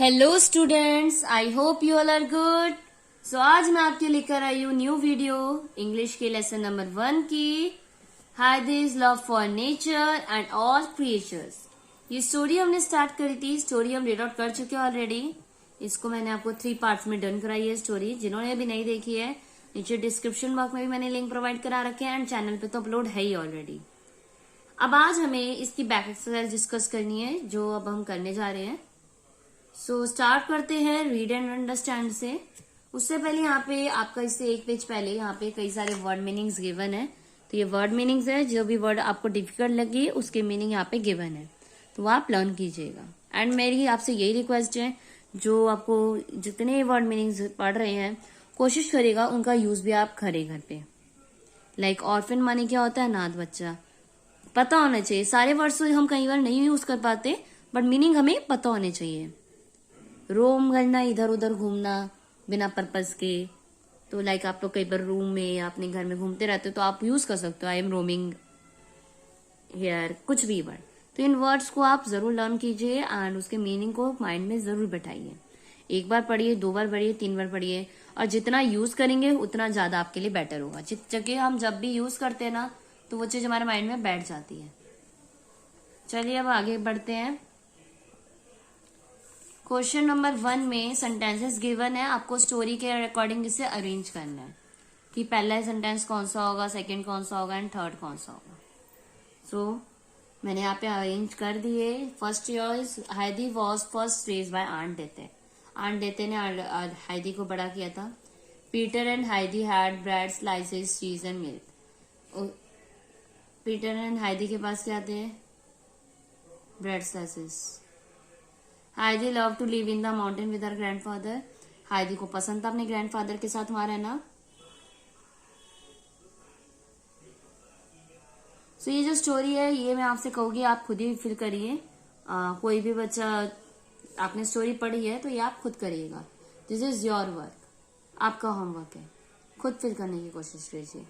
Hello students, I hope you all are good. So आज मैं आपके लेकर आई हूँ न्यू वीडियो इंग्लिश के लेसन नंबर 1 की Heidi's love for nature and all creatures. ये स्टोरी हमने स्टार्ट करी थी, स्टोरी हम रीड आउट कर चुके हैं ऑलरेडी। इसको मैंने आपको 3 पार्ट्स में डन कराई है स्टोरी। जिन्होंने अभी नहीं देखी है, नीचे डिस्क्रिप्शन बॉक्स में भी मैंने लिंक प्रोवाइड करा रखे हैं एंड चैनल पे तो अपलोड है ही ऑलरेडी। अब आज हमें इसकी बैक एक्सरसाइज डिस्कस करनी है जो अब हम करने जा रहे हैं। सो स्टार्ट करते हैं रीड एंड अंडरस्टैंड से। उससे पहले यहाँ पे आपका इससे एक पेज पहले यहाँ पे कई सारे वर्ड मीनिंग्स गिवन है। तो ये वर्ड मीनिंग्स है, जो भी वर्ड आपको डिफिकल्ट लगे उसके मीनिंग यहाँ पे गिवन है, तो वो आप लर्न कीजिएगा। एंड मेरी आपसे यही रिक्वेस्ट है, जो आपको जितने वर्ड मीनिंग्स पढ़ रहे हैं कोशिश करेगा उनका यूज भी आप करें घर पे। लाइक ऑर्फन माने क्या होता है, अनाथ बच्चा, पता होना चाहिए। सारे वर्ड्स हम कई बार नहीं यूज कर पाते बट मीनिंग हमें पता होने चाहिए। रोम करना, इधर उधर घूमना बिना पर्पस के, तो लाइक आप लोग कई बार रूम में या अपने घर में घूमते रहते हो तो आप यूज कर सकते हो आई एम रोमिंग हियर, कुछ भी वर्ड। तो इन वर्ड्स को आप जरूर लर्न कीजिए एंड उसके मीनिंग को माइंड में जरूर बैठाइए। एक बार पढ़िए, 2 बार पढ़िए, 3 बार पढ़िए, और जितना यूज करेंगे उतना ज्यादा आपके लिए बेटर होगा। जिस जगह हम जब भी यूज करते हैं ना तो वो चीज हमारे माइंड में बैठ जाती है। चलिए अब आगे बढ़ते हैं। क्वेश्चन नंबर 1 में सेंटेंसेस गिवन है, आपको स्टोरी के अकॉर्डिंग इसे अरेंज करना है कि पहला सेंटेंस कौन सा होगा, सेकंड कौन सा होगा एंड थर्ड कौन सा होगा। सो मैंने यहाँ पे अरेंज कर दिए। First choice, Heidi was first raise by aunt Dete. Aunt Dete ने हाइदी को बड़ा किया था। Peter and Heidi had bread slices, cheese and milk. Peter and Heidi के पास क्या थे? Bread slices. Heidi love to live in the mountain with her grandfather. Heidi को पसंद था अपने ग्रैंडफादर के साथ वहां रहना। सो ये जो स्टोरी है ये मैं आपसे कहूंगी आप खुद ही फिल करिए। कोई भी बच्चा, आपने स्टोरी पढ़ी है तो ये आप खुद करिएगा। दिस इज योर वर्क, आपका होमवर्क है, खुद फिल करने की कोशिश कीजिए।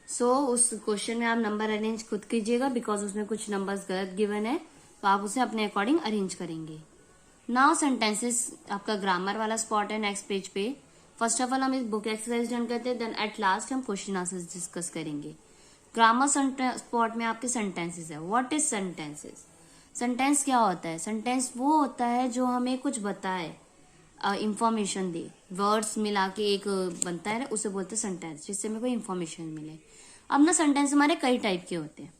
सो उस क्वेश्चन में आप नंबर अरेंज खुद कीजिएगा बिकॉज उसमें कुछ नंबर्स गलत गिवन है, तो आप उसे अपने अकॉर्डिंग अरेंज करेंगे। नाउ सेंटेंसेस, आपका ग्रामर वाला स्पॉट है नेक्स्ट पेज पे। फर्स्ट ऑफ ऑल हम इस बुक एक्सरसाइज डन करते हैं, देन एट लास्ट हम क्वेश्चन आंसर्स डिस्कस करेंगे। ग्रामर स्पॉट में आपके सेंटेंसेस है। What is sentences? सेंटेंस क्या होता है? सेंटेंस वो होता है जो हमें कुछ बताए, इंफॉर्मेशन दे। वर्ड्स मिला के एक बनता है, उसे बोलते हैं सेंटेंस, जिससे हमें कोई इंफॉर्मेशन मिले। अब ना सेंटेंस हमारे कई टाइप के होते हैं।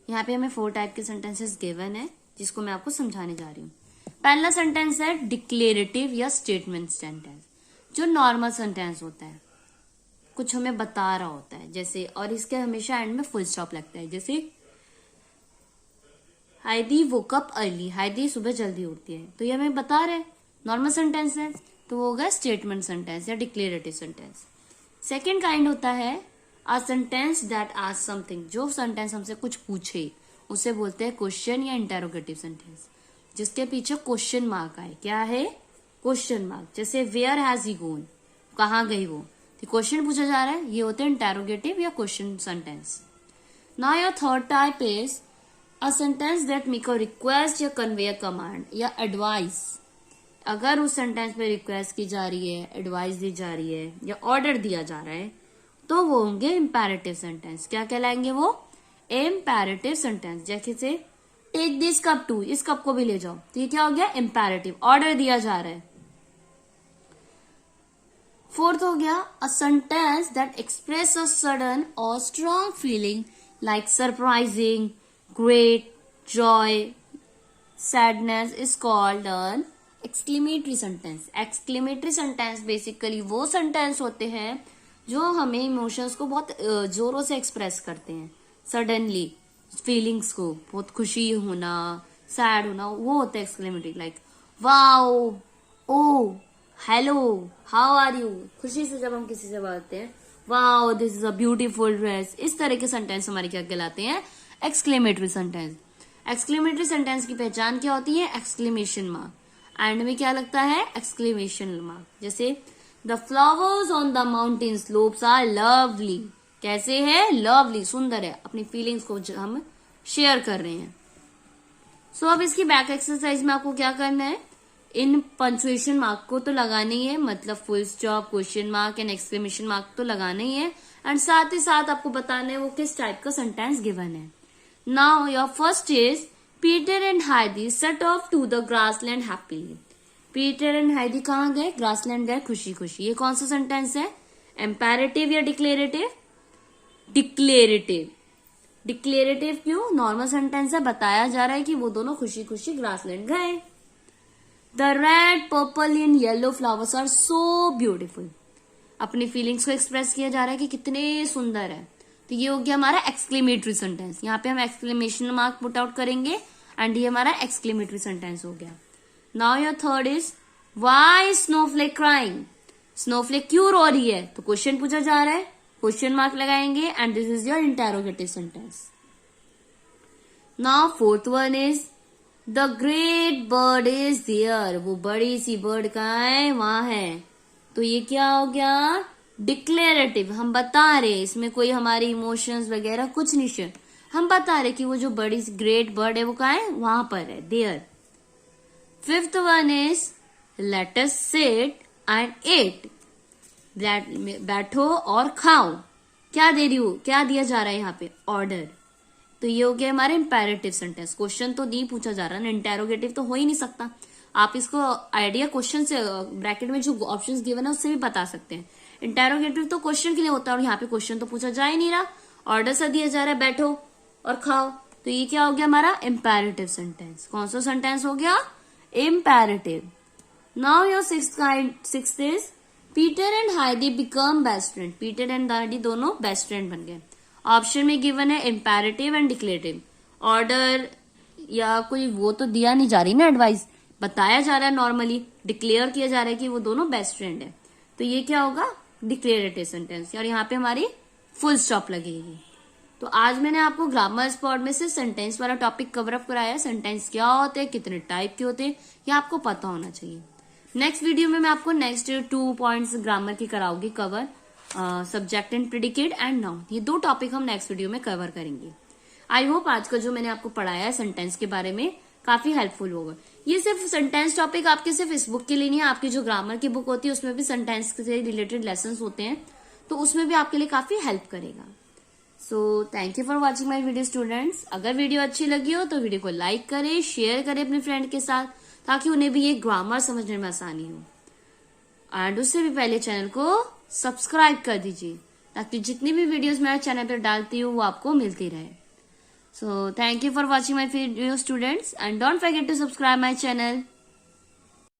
यहाँ पे हमें 4 टाइप के सेंटेंसेस गिवन है जिसको मैं आपको समझाने जा रही हूँ। पहला सेंटेंस है डिक्लेरेटिव या स्टेटमेंट सेंटेंस, जो नॉर्मल सेंटेंस होता है, कुछ हमें बता रहा होता है जैसे, और इसके हमेशा एंड में फुल स्टॉप लगता है। जैसे हाइदी वोक अप अर्ली, हाइदी सुबह जल्दी उठती है, तो ये हमें बता रहे हैं, नॉर्मल सेंटेंस है, तो वो होगा स्टेटमेंट सेंटेंस या डिक्लेरेटिव सेंटेंस। सेकेंड काइंड होता है अ सेंटेंस दैट आस्क समथिंग, जो सेंटेंस हमसे कुछ पूछे उसे बोलते हैं क्वेश्चन या इंटेरोगेटिव सेंटेंस, जिसके पीछे क्वेश्चन मार्क आए। क्या है? Question mark. जैसे वेयर हैज ही गॉन, कहाँ गई वो, तो क्वेश्चन पूछा जा रहा है, ये होते हैं इंटेरोगेटिव या question sentence. Now your third type is a sentence that make a request या कन्वे अ कमांड या एडवाइस। अगर उस सेंटेंस पे रिक्वेस्ट की जा रही है, एडवाइस दी जा रही है या ऑर्डर दिया जा रहा है, तो वो होंगे इंपेरेटिव सेंटेंस। क्या कहलाएंगे वो? Imperative sentence. जैसे टेक दिस कप टू, इस कप को भी ले जाओ, तो ये क्या हो गया? इंपेरेटिव, ऑर्डर दिया जा रहा है। फोर्थ हो गया a sentence that express a sudden और strong feeling like surprising, great, joy, sadness is called an exclamatory sentence. Exclamatory sentence basically वो सेंटेंस होते हैं जो हमें इमोशंस को बहुत जोरों से एक्सप्रेस करते हैं, सडनली फीलिंग्स को, बहुत खुशी होना, सैड होना, वो होता है exclamatory. Like wow, oh, hello, how are you, खुशी से जब हम किसी से बोलते हैं wow this is a beautiful dress, इस तरह के सेंटेंस हमारे क्या कहलाते हैं? Exclamatory sentence. एक्सक्लेमेटरी सेंटेंस की पहचान क्या होती है? एक्सक्लेमेशन मार्क, एंड में क्या लगता है? Exclamation mark. जैसे the flowers on the mountain slopes are lovely, कैसे है? लवली, सुंदर है, अपनी फीलिंग्स को हम शेयर कर रहे हैं। सो अब इसकी बैक एक्सरसाइज में आपको क्या करना है, इन पंचुएशन मार्क को तो लगाना ही है, मतलब full stop, question mark and exclamation mark तो लगाना ही है, एंड साथ ही साथ आपको बताना है वो किस टाइप का सेंटेंस गिवन है। Now your first is Peter and Heidi set off to the grassland happily. Peter and Heidi कहाँ गए, ग्रासलैंड गए खुशी खुशी। ये कौन सा सेंटेंस है, एम्पैरेटिव या डिक्लेरेटिव? डिक्लेरेटिव। डिक्लेरेटिव क्यों, नॉर्मल सेंटेंस है, बताया जा रहा है कि वो दोनों खुशी खुशी ग्रासलैंड गए। The red, purple and yellow flowers are so beautiful. अपनी फीलिंग्स को एक्सप्रेस किया जा रहा है कि कितने सुंदर है। तो ये हो गया हमारा एक्सक्लेमेटरी सेंटेंस। यहाँ पे हम एक्सक्लेमेशन मार्क पुट आउट करेंगे एंड ये हमारा एक्सक्लेमेटरी सेंटेंस हो गया। Now your third is why Snowflake crying. Snowflake क्यों रो रही है, तो क्वेश्चन पूछा जा रहा है, क्वेश्चन मार्क लगाएंगे and this is your interrogative sentence. Now fourth one is the great bird is there. वो बड़ी सी बर्ड कहाँ है, वहां है। तो ये क्या हो गया, डिक्लेरेटिव। हम बता रहे, इसमें कोई हमारे इमोशंस वगैरह कुछ नहीं शेयर, हम बता रहे कि वो जो बड़ी ग्रेट बर्ड है वो कहाँ है, वहां पर है, there. Fifth one is let us sit and eat. बैठो और खाओ। क्या दे रही हो, क्या दिया जा रहा है यहाँ पे, ऑर्डर। तो ये हो गया हमारे इंपेरेटिव सेंटेंस। क्वेश्चन तो नहीं पूछा जा रहा ना, इंटेरोगेटिव तो हो ही नहीं सकता। आप इसको आइडिया क्वेश्चन से, ब्रैकेट में जो ऑप्शंस गिवन है उससे भी बता सकते हैं। इंटेरोगेटिव तो क्वेश्चन के लिए होता है और यहाँ पे क्वेश्चन तो पूछा जा ही नहीं रहा, ऑर्डर सा दिया जा रहा है, बैठो और खाओ। तो ये क्या हो गया हमारा इंपेरेटिव सेंटेंस। कौन सा सेंटेंस हो गया, imperative. Now your sixth is Peter and Heidi become best friend. Peter and Heidi दोनों बेस्ट फ्रेंड बन गए। ऑप्शन में गिवन है इंपेरेटिव एंड डिक्लेरेटिव। ऑर्डर या कोई वो तो दिया नहीं जा रही ना एडवाइस, बताया जा रहा है नॉर्मली, डिक्लेयर किया जा रहा है कि वो दोनों बेस्ट फ्रेंड है। तो ये क्या होगा, डिक्लेरेटिव सेंटेंस, और यहाँ पे हमारी फुल स्टॉप लगेगी। तो आज मैंने आपको ग्रामर स्पॉट में से सेंटेंस वाला टॉपिक कवर अप कराया। सेंटेंस क्या होते हैं, कितने टाइप के होते हैं, ये आपको पता होना चाहिए। नेक्स्ट वीडियो में मैं आपको नेक्स्ट 2 पॉइंट्स ग्रामर की कराऊंगी cover, subject and predicate and noun. ये 2 टॉपिक हम नेक्स्ट वीडियो में कवर करेंगे। आई होप आज का जो मैंने आपको पढ़ाया है सेंटेंस के बारे में काफी हेल्पफुल होगा। ये सिर्फ सेंटेंस टॉपिक आपके सिर्फ इस बुक के लिए नहीं है, आपकी जो ग्रामर की बुक होती है उसमें भी सेंटेंस से रिलेटेड लेसन होते हैं, तो उसमें भी आपके लिए काफी हेल्प करेगा। So thank you for watching my video students. अगर वीडियो अच्छी लगी हो तो वीडियो को लाइक करें, शेयर करें अपने फ्रेंड के साथ, ताकि उन्हें भी ये ग्रामर समझने में आसानी हो। एंड उससे भी पहले चैनल को सब्सक्राइब कर दीजिए, ताकि जितनी भी वीडियोस मैं चैनल पर डालती हूँ वो आपको मिलती रहे। So thank you for watching my video students, and don't forget to subscribe my channel.